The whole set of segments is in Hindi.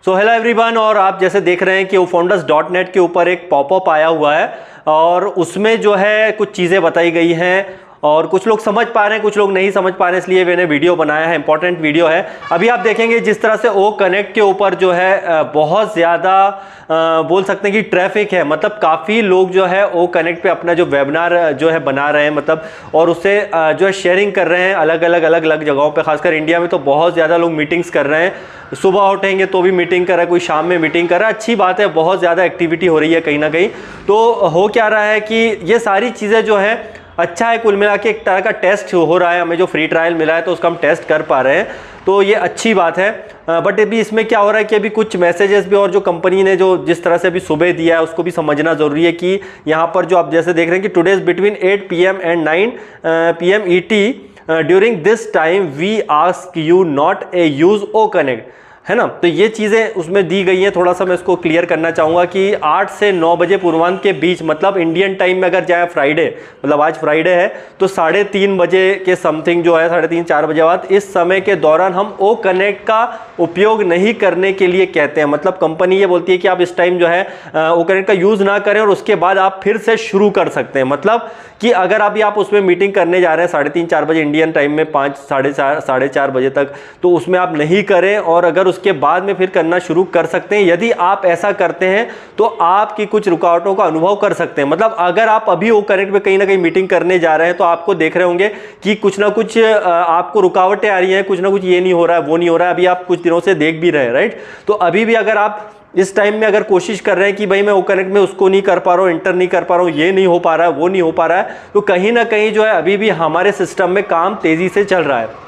सो हेलो एवरीवन, और आप जैसे देख रहे हैं कि founders.net के ऊपर एक पॉपअप आया हुआ है और उसमें जो है कुछ चीज़ें बताई गई हैं और कुछ लोग समझ पा रहे हैं, कुछ लोग नहीं समझ पा रहे हैं, इसलिए मैंने वीडियो बनाया है। इंपॉर्टेंट वीडियो है। अभी आप देखेंगे जिस तरह से ओ कनेक्ट के ऊपर जो है बहुत ज़्यादा बोल सकते हैं कि ट्रैफिक है। मतलब काफ़ी लोग जो है ओ कनेक्ट पे अपना जो वेबिनार जो है बना रहे हैं, मतलब और उससे जो है शेयरिंग कर रहे हैं अलग अलग जगहों पे। खासकर इंडिया में तो बहुत ज़्यादा लोग मीटिंग्स कर रहे हैं। सुबह उठेंगे तो भी मीटिंग कर रहा है, कोई शाम में मीटिंग कर रहा है। अच्छी बात है, बहुत ज़्यादा एक्टिविटी हो रही है कहीं ना कहीं। तो हो क्या रहा है कि ये सारी चीज़ें जो है अच्छा है, कुल मिला के एक तरह का टेस्ट हो रहा है। हमें जो फ्री ट्रायल मिला है तो उसका हम टेस्ट कर पा रहे हैं, तो ये अच्छी बात है। बट अभी इसमें क्या हो रहा है कि अभी कुछ मैसेजेस भी और जो कंपनी ने जो जिस तरह से अभी सुबह दिया है उसको भी समझना ज़रूरी है कि यहाँ पर जो आप जैसे देख रहे हैं कि today's between 8 PM and 9 PM ET during this time we ask you not a use O connect, है ना। तो ये चीज़ें उसमें दी गई हैं। थोड़ा सा मैं इसको क्लियर करना चाहूँगा कि 8 से 9 बजे पूर्वांत के बीच, मतलब इंडियन टाइम में अगर जाए फ्राइडे, मतलब आज फ्राइडे है तो 3:30 बजे के समथिंग जो है 3:30-4 बजे बाद, इस समय के दौरान हम ओ कनेक्ट का उपयोग नहीं करने के लिए कहते हैं। मतलब कंपनी ये बोलती है कि आप इस टाइम जो है ओ कनेक्ट का यूज़ ना करें और उसके बाद आप फिर से शुरू कर सकते हैं। मतलब कि अगर अभी आप उसमें मीटिंग करने जा रहे हैं 3:30-4 बजे इंडियन टाइम में, 5, साढ़े चार बजे तक, तो उसमें आप नहीं करें और अगर उसके बाद में फिर करना शुरू कर सकते हैं। यदि आप ऐसा करते हैं तो आपकी कुछ रुकावटों का अनुभव कर सकते हैं। मतलब अगर आप अभी ओ कनेक्ट में कहीं ना कहीं मीटिंग करने जा रहे हैं तो आपको देख रहे होंगे कि कुछ ना कुछ आपको रुकावटें आ रही हैं, कुछ ना कुछ ये नहीं हो रहा है, वो नहीं हो रहा है। अभी आप कुछ दिनों से देख भी रहे हैं, राइट। तो अभी भी अगर आप इस टाइम में अगर कोशिश कर रहे हैं कि भाई मैं ओ कनेक्ट में उसको नहीं कर पा रहा हूँ, इंटर नहीं कर पा रहा हूँ, ये नहीं हो पा रहा है, वो नहीं हो पा रहा है, तो कहीं ना कहीं जो है अभी भी हमारे सिस्टम में काम तेजी से चल रहा है।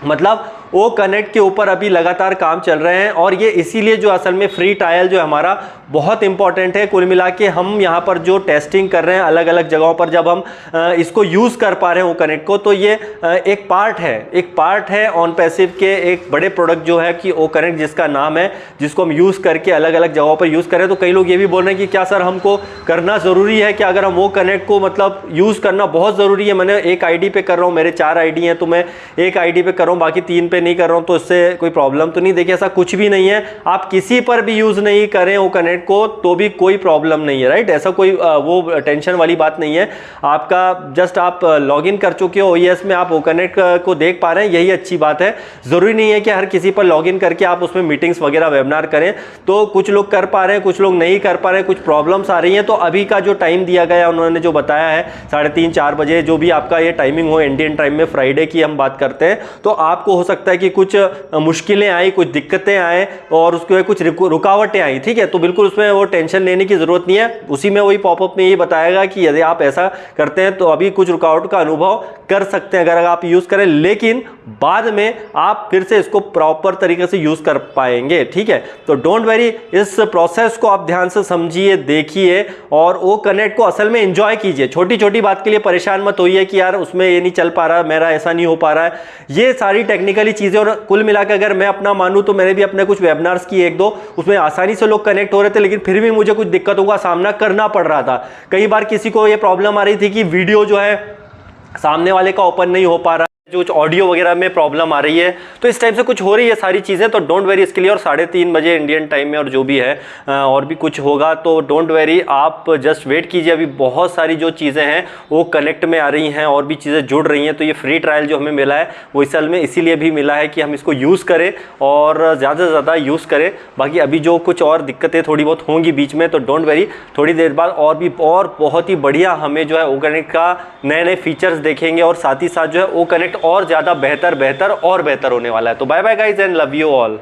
मतलब ओ कनेक्ट के ऊपर अभी लगातार काम चल रहे हैं और ये इसीलिए जो असल में फ्री ट्रायल जो हमारा बहुत इंपॉर्टेंट है। कुल मिला के हम यहाँ पर जो टेस्टिंग कर रहे हैं अलग अलग जगहों पर, जब हम इसको यूज़ कर पा रहे हैं ओ कनेक्ट को, तो ये एक पार्ट है ऑन पैसिव के एक बड़े प्रोडक्ट जो है कि ओ कनेक्ट, जिसका नाम है, जिसको हम यूज़ करके अलग अलग जगहों पर यूज़ करें। तो कई लोग ये भी बोल रहे हैं कि क्या सर हमको करना ज़रूरी है कि अगर हम ओ कनेक्ट को मतलब यूज़ करना बहुत ज़रूरी है। मैंने एक ID पे कर रहा हूँ, मेरे 4 ID हैं, तो मैं एक ID पे कर रहा हूँ, बाकी 3 पे नहीं कर रहा हूं, तो इससे कोई प्रॉब्लम तो नहीं। देखिए ऐसा कुछ भी नहीं है। आप किसी पर भी यूज नहीं करें ओ कनेक्ट को तो भी कोई प्रॉब्लम नहीं है, राइट। ऐसा कोई वो टेंशन वाली बात नहीं है। आपका जस्ट आप लॉगिन कर चुके हो OES में, आप ओ कनेक्ट को देख पा रहे हैं, यही अच्छी बात है। जरूरी नहीं है कि हर किसी पर लॉगिन करके आप उसमें मीटिंग्स वगैरह वेबिनार करें। तो कुछ लोग कर पा रहे हैं, कुछ लोग नहीं कर पा रहे हैं, कुछ प्रॉब्लम्स आ रही हैं। तो अभी का जो टाइम दिया गया उन्होंने जो बताया है 3:30-4 बजे, जो भी आपका ये टाइमिंग हो इंडियन टाइम में, फ्राइडे की हम बात करते हैं, तो आपको हो सकता है कि कुछ मुश्किलें आई, कुछ दिक्कतें आए और उसके कुछ रुकावटें आई, ठीक है। तो बिल्कुल उसमें वो टेंशन लेने की जरूरत नहीं है। उसी में वही पॉपअप में ये बताएगा कि यदि आप ऐसा करते हैं तो अभी कुछ रुकावट का अनुभव कर सकते हैं अगर आप यूज करें, लेकिन बाद में आप फिर से इसको प्रॉपर तरीके से यूज कर पाएंगे, ठीक है। तो डोंट वरी, इस प्रोसेस को आप ध्यान से समझिए, देखिए और ओ कनेक्ट को असल में एंजॉय कीजिए। छोटी छोटी बात के लिए परेशान मत होइए कि यार उसमें ये नहीं चल पा रहा, मेरा ऐसा नहीं हो पा रहा है। ये सारी टेक्निकली चीजें, और कुल मिलाकर अगर मैं अपना मानूं तो मैंने भी अपने कुछ वेबिनार्स किए 1-2, उसमें आसानी से लोग कनेक्ट हो रहे थे, लेकिन फिर भी मुझे कुछ दिक्कतों का सामना करना पड़ रहा था। कई बार किसी को ये प्रॉब्लम आ रही थी कि वीडियो जो है सामने वाले का ओपन नहीं हो पा रहा, जो ऑडियो वगैरह में प्रॉब्लम आ रही है। तो इस टाइप से कुछ हो रही है सारी चीज़ें, तो डोंट वेरी इसके लिए। और 3:30 बजे इंडियन टाइम में और जो भी है और भी कुछ होगा, तो डोंट वेरी, आप जस्ट वेट कीजिए। अभी बहुत सारी जो चीज़ें हैं वो कनेक्ट में आ रही हैं और भी चीज़ें जुड़ रही हैं। तो ये फ्री ट्रायल जो हमें मिला है वो असल में इसीलिए भी मिला है कि हम इसको यूज़ करें और ज़्यादा से ज़्यादा यूज़ करें। बाकी अभी जो कुछ और दिक्कतें थोड़ी बहुत होंगी बीच में, तो डोंट वेरी, थोड़ी देर बाद और बहुत ही बढ़िया हमें जो है ओ कनेक्ट का नए फीचर्स देखेंगे और साथ ही साथ जो है ओ कनेक्ट और ज़्यादा बेहतर और बेहतर होने वाला है। तो bye bye guys and love you all.